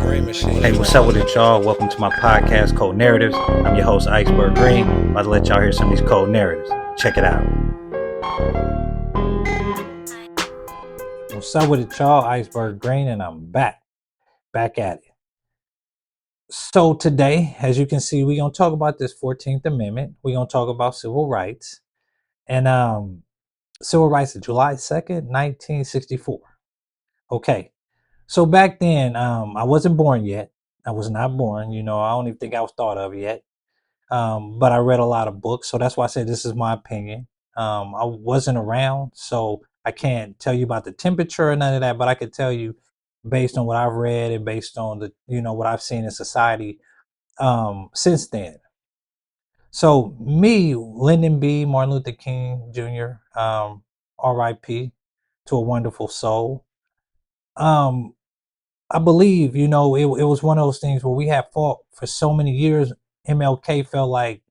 Hey, what's up with it, y'all? Welcome to my podcast, Cold Narratives. I'm your host, Iceberg Green. About to let y'all hear some of these cold narratives. Check it out. What's up with it, y'all? Iceberg Green, and I'm back at it. So today, as you can see, we're gonna talk about this 14th Amendment. We're gonna talk about civil rights, and civil rights of July 2nd, 1964. Okay, so back then, I wasn't born yet. I was not born. I don't even think I was thought of yet. But I read a lot of books, so that's why I said this is my opinion. I wasn't around, so I can't tell you about the temperature or none of that, but I could tell you based on what I've read and based on what I've seen in society since then. So me, Lyndon B. Martin Luther King Jr., R.I.P. to a wonderful soul. I believe, it was one of those things where we had fought for so many years. MLK felt like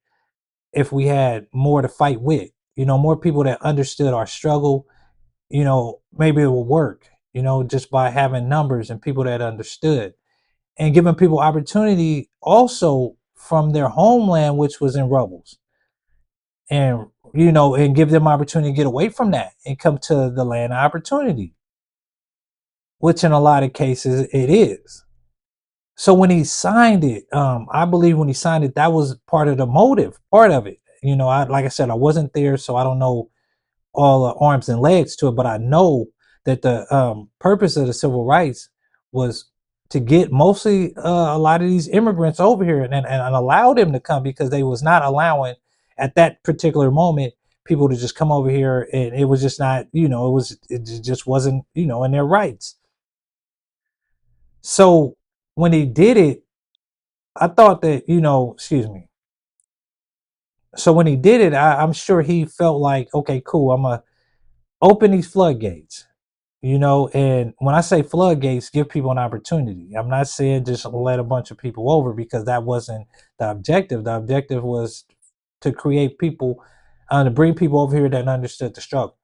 if we had more to fight with, more people that understood our struggle, maybe it will work, just by having numbers and people that understood and giving people opportunity also from their homeland, which was in rubbles, and, and give them opportunity to get away from that and come to the land of opportunity, which in a lot of cases it is. So when he signed it, I believe when he signed it, that was part of the motive, part of it. Like I said, I wasn't there, so I don't know all the arms and legs to it, but I know that the purpose of the civil rights was to get mostly a lot of these immigrants over here and allow them to come, because they was not allowing at that particular moment people to just come over here, and it was just not, it just wasn't, in their rights. So when he did it, I thought that, excuse me. So when he did it, I'm sure he felt like, okay, cool, I'm going to open these floodgates, and when I say floodgates, give people an opportunity. I'm not saying just let a bunch of people over, because that wasn't the objective. The objective was to create people, to bring people over here that understood the struggle,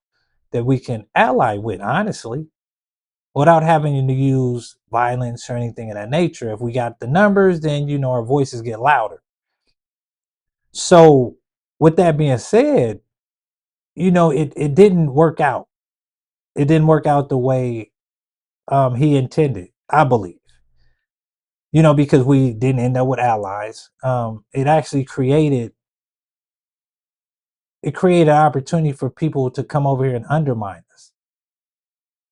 that we can ally with, honestly, without having to use violence or anything of that nature. If we got the numbers, then, our voices get louder. So with that being said, it didn't work out. It didn't work out the way he intended, I believe. Because we didn't end up with allies. It actually created an opportunity for people to come over here and undermine us.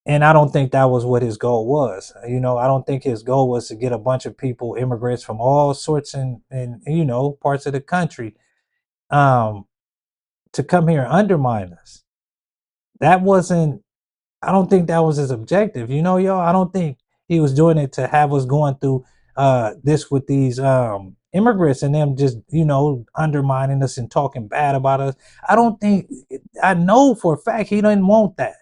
And I don't think that was what his goal was. I don't think his goal was to get a bunch of people, immigrants from all sorts and parts of the country, to come here and undermine us. That wasn't, I don't think that was his objective. Y'all, I don't think he was doing it to have us going through this with these immigrants and them just, undermining us and talking bad about us. I know for a fact he didn't want that.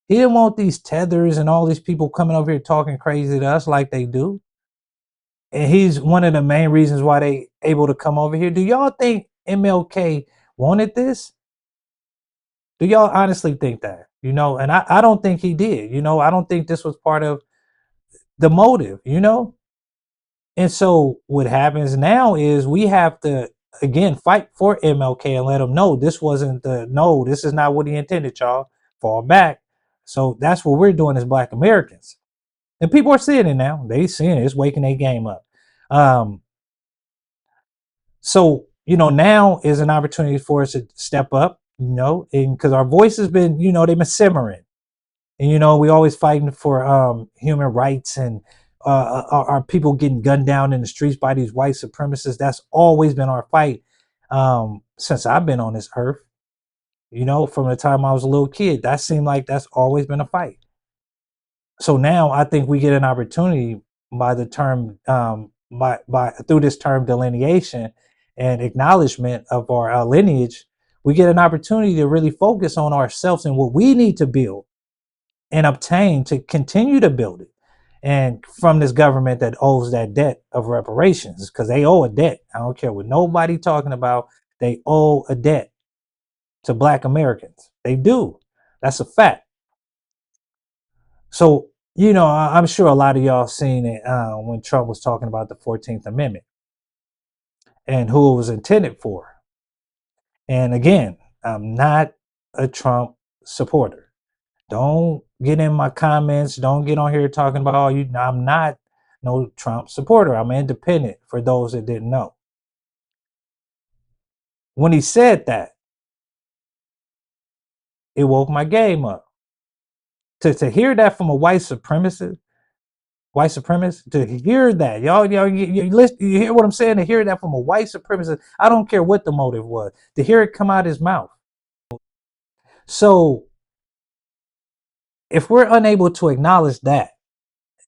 He didn't want these tethers and all these people coming over here talking crazy to us like they do. And he's one of the main reasons why they able to come over here. Do y'all think MLK wanted this? Do y'all honestly think that? And I don't think he did. I don't think this was part of the motive, And so what happens now is we have to, again, fight for MLK and let him know this is not what he intended, y'all. Fall back. So that's what we're doing as Black Americans. And people are seeing it now. They seeing it. It's waking their game up. So, now is an opportunity for us to step up, and because our voice has been, they've been simmering. And, we always fighting for human rights and are people getting gunned down in the streets by these white supremacists. That's always been our fight since I've been on this earth. From the time I was a little kid, that seemed like that's always been a fight. So now I think we get an opportunity by the term, through this term delineation and acknowledgement of our lineage, we get an opportunity to really focus on ourselves and what we need to build and obtain to continue to build it. And from this government that owes that debt of reparations, because they owe a debt. I don't care what nobody talking about. They owe a debt to Black Americans. They do. That's a fact. So I'm sure a lot of y'all seen it when Trump was talking about the 14th Amendment and who it was intended for. And again, I'm not a Trump supporter. Don't get in my comments. Don't get on here talking about, oh, I'm not no Trump supporter. I'm independent, for those that didn't know. When he said that, it woke my game up. To hear that from a white supremacist, to hear that, you hear what I'm saying? To hear that from a white supremacist, I don't care what the motive was, to hear it come out his mouth. So if we're unable to acknowledge that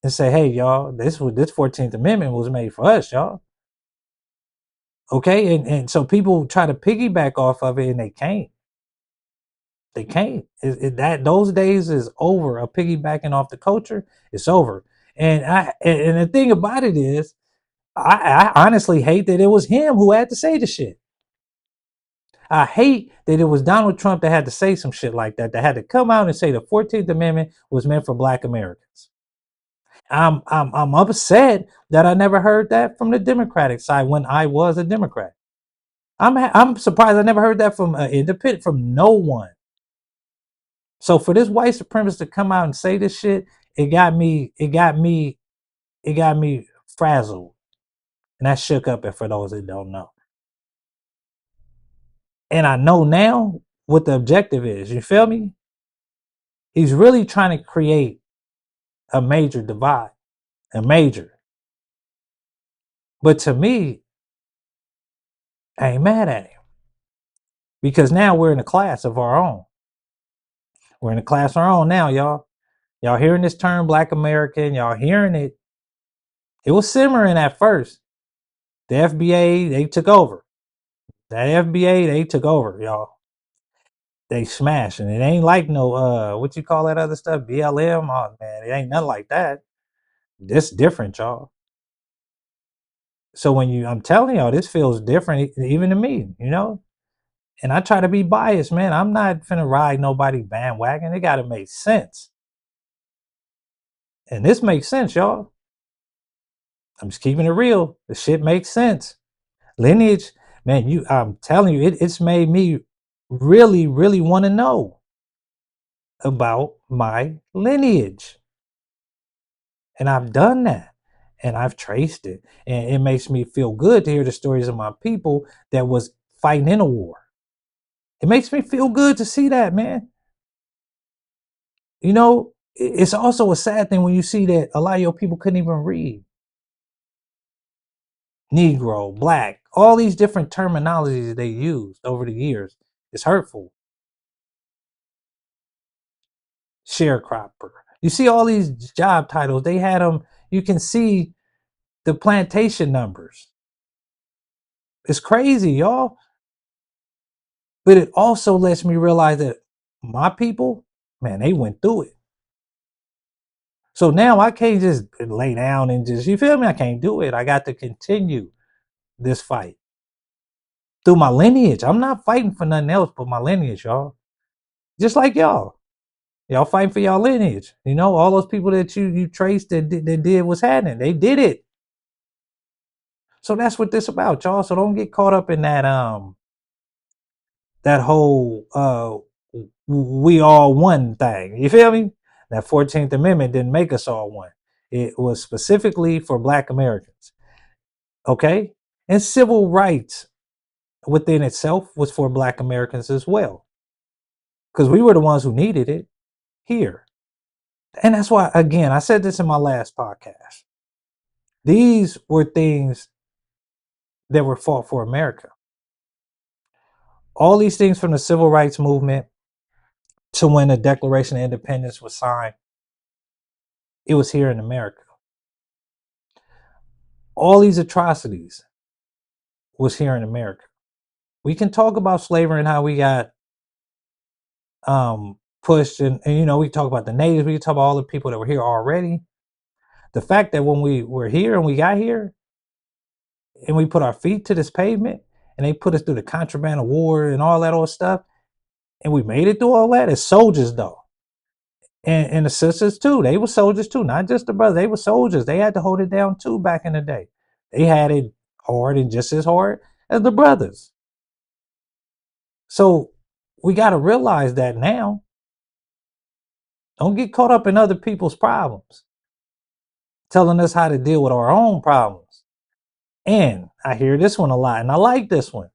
and say, hey, y'all, this 14th Amendment was made for us, y'all. Okay, and so people try to piggyback off of it, and they can't. They can't. That those days is over. Of piggybacking off the culture, it's over. And the thing about it is, I honestly hate that it was him who had to say the shit. I hate that it was Donald Trump that had to say some shit like that. That had to come out and say the 14th Amendment was meant for Black Americans. I'm upset that I never heard that from the Democratic side when I was a Democrat. I'm surprised I never heard that from independent, from no one. So for this white supremacist to come out and say this shit, it got me frazzled, and that shook up. And for those that don't know, and I know now what the objective is. You feel me? He's really trying to create a major divide, a major. But to me, I ain't mad at him because now we're in a class of our own. We're in a class of our own now, y'all. Y'all hearing this term Black American, y'all hearing it. It was simmering at first. The FBA, they took over. That FBA, they took over, y'all. They smashing. It ain't like no what you call that other stuff? BLM. Oh man, it ain't nothing like that. This different, y'all. So I'm telling y'all, this feels different even to me, And I try to be biased, man. I'm not finna ride nobody bandwagon. It gotta make sense. And this makes sense, y'all. I'm just keeping it real. The shit makes sense. Lineage, man, I'm telling you, it's made me really, really want to know about my lineage. And I've done that. And I've traced it. And it makes me feel good to hear the stories of my people that was fighting in a war. It makes me feel good to see that, man. It's also a sad thing when you see that a lot of your people couldn't even read. Negro, black, all these different terminologies they used over the years. It's hurtful. Sharecropper. You see all these job titles, they had them, you can see the plantation numbers. It's crazy, y'all. But it also lets me realize that my people, man, they went through it. So now I can't just lay down and just, you feel me? I can't do it. I got to continue this fight through my lineage. I'm not fighting for nothing else but my lineage, y'all. Just like y'all. Y'all fighting for y'all lineage. All those people that you traced that did what's happening. They did it. So that's what this about, y'all. So don't get caught up in that whole we all one thing. You feel me? That 14th Amendment didn't make us all one. It was specifically for Black Americans. Okay? And civil rights within itself was for Black Americans as well. Because we were the ones who needed it here. And that's why, again, I said this in my last podcast. These were things that were fought for America. All these things from the civil rights movement to when the Declaration of Independence was signed, it was here in America. All these atrocities was here in America. We can talk about slavery and how we got pushed, and we talk about the natives, we can talk about all the people that were here already. The fact that when we were here and we got here and we put our feet to this pavement and they put us through the contraband of war and all that old stuff, and we made it through all that as soldiers, though. And the sisters too. They were soldiers too, not just the brothers. They were soldiers. They had to hold it down too back in the day. They had it hard and just as hard as the brothers. So we got to realize that now. Don't get caught up in other people's problems, telling us how to deal with our own problems. And I hear this one a lot, and I like this one.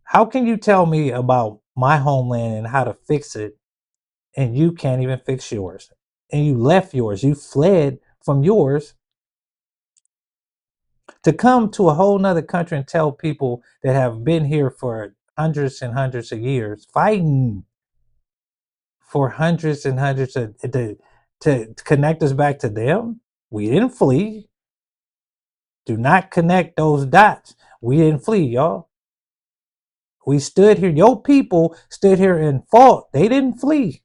How can you tell me about my homeland and how to fix it, and you can't even fix yours? And you left yours, you fled from yours to come to a whole nother country and tell people that have been here for hundreds and hundreds of years, fighting for hundreds and hundreds to connect us back to them. We didn't flee. Do not connect those dots. We didn't flee, y'all. We stood here. Your people stood here and fought. They didn't flee.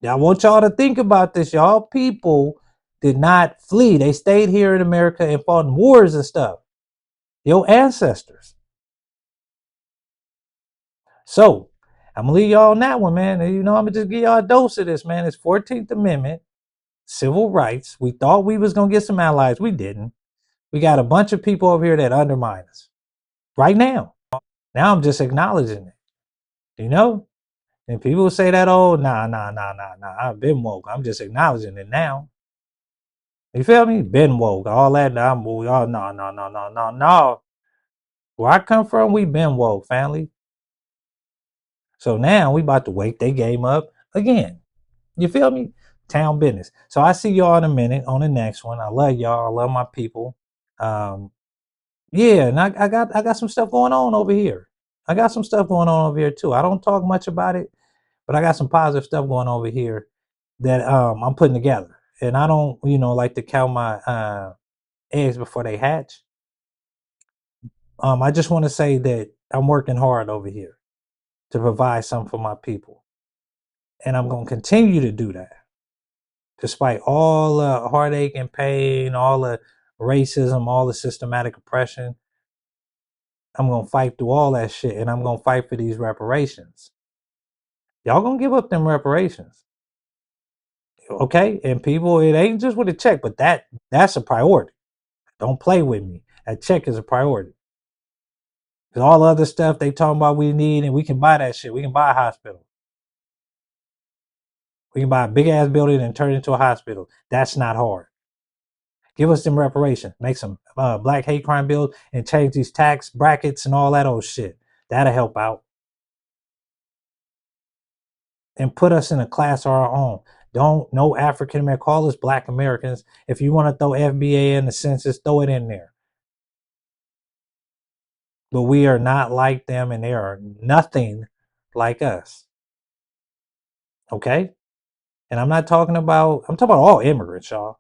I want y'all to think about this. Y'all people did not flee. They stayed here in America and fought in wars and stuff. Your ancestors. So I'm gonna leave y'all on that one, man. And, I'm gonna just give y'all a dose of this, man. It's 14th Amendment, civil rights. We thought we was gonna get some allies. We didn't. We got a bunch of people over here that undermine us right now. Now I'm just acknowledging it. And people say that, oh, nah. I've been woke. I'm just acknowledging it now. You feel me? Been woke. All that. No. Where I come from, we been woke, family. So now we about to wake their game up again. You feel me? Town business. So I see y'all in a minute on the next one. I love y'all. I love my people. Yeah, and I got some stuff going on over here. I got some stuff going on over here too. I don't talk much about it, but I got some positive stuff going over here that I'm putting together. And I don't, like to count my eggs before they hatch. I just want to say that I'm working hard over here to provide something for my people. And I'm going to continue to do that. Despite all the heartache and pain, all the racism, all the systematic oppression, I'm going to fight through all that shit, and I'm going to fight for these reparations. Y'all going to give up them reparations. Okay? And people, it ain't just with a check, but that's a priority. Don't play with me. That check is a priority. Because all the other stuff they talking about we need, and we can buy that shit. We can buy a hospital. We can buy a big ass building and turn it into a hospital. That's not hard. Give us some reparations. Make some black hate crime bills and change these tax brackets and all that old shit. That'll help out. And put us in a class of our own. No African American, call us black Americans. If you want to throw FBA in the census, throw it in there. But we are not like them, and they are nothing like us. Okay? And I'm talking about all immigrants, y'all.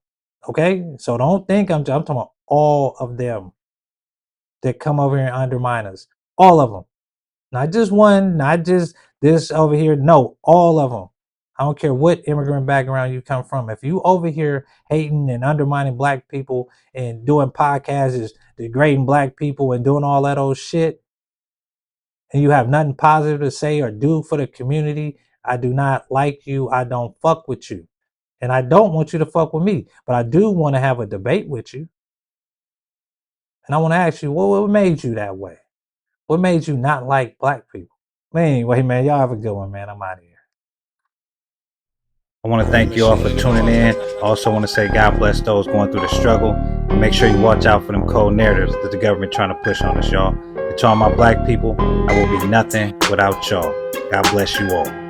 Okay? So don't think I'm talking about all of them that come over here and undermine us. All of them. Not just one, not just this over here. No, all of them. I don't care what immigrant background you come from. If you over here hating and undermining black people and doing podcasts is degrading black people and doing all that old shit, and you have nothing positive to say or do for the community, I do not like you. I don't fuck with you. And I don't want you to fuck with me. But I do want to have a debate with you. And I want to ask you, what made you that way? What made you not like black people? But anyway, man, y'all have a good one, man. I'm out of here. I want to thank you all for tuning in. I also want to say God bless those going through the struggle. And make sure you watch out for them cold narratives that the government trying to push on us, y'all. And to all my black people, I will be nothing without y'all. God bless you all.